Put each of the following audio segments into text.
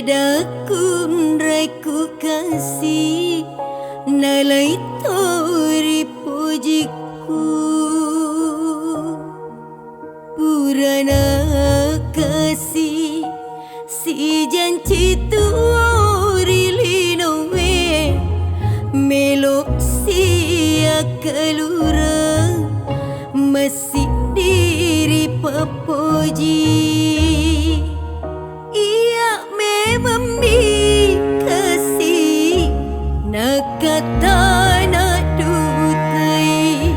padaku raiku kasih nalai tori pujiku purana kasih si janji tuori linowe melok sia kelura masih diri papoji ia memang mi kasih nak kata nak dutai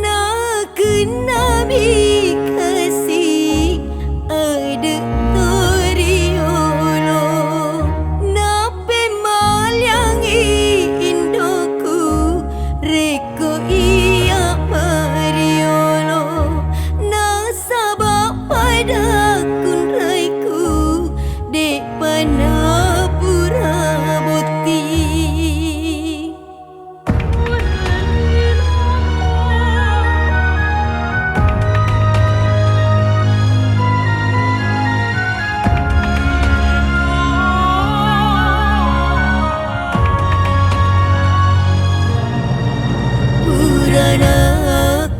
nak kena mi kasih ada toriolo nak pemal yang indoku reko ia mariolo nak sabak pada kunraiku dek pana pura boti purana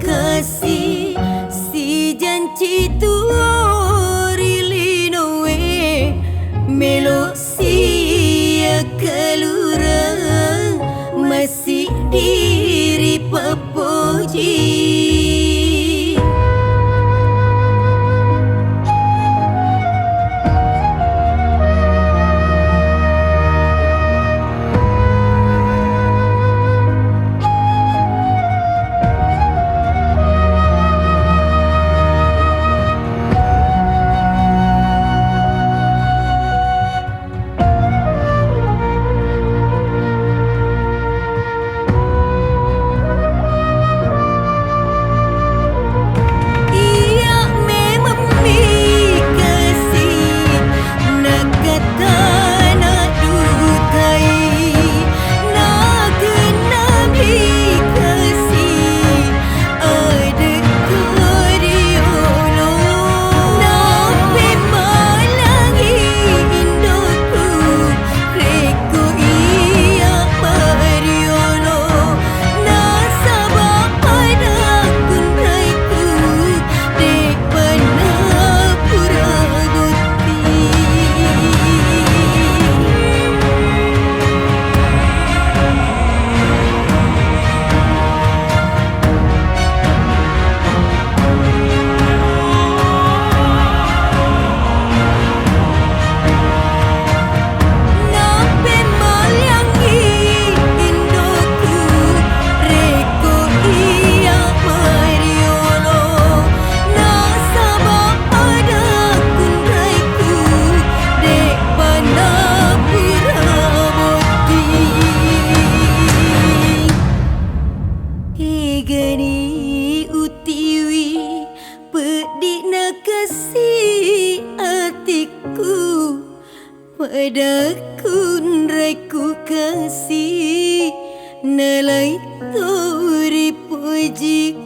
kasih si janji tuori linowe melok sia kelura masih diri papoji gani utiwi pedik nak kasih hatiku padaku raiku kasih nalai tori pujiku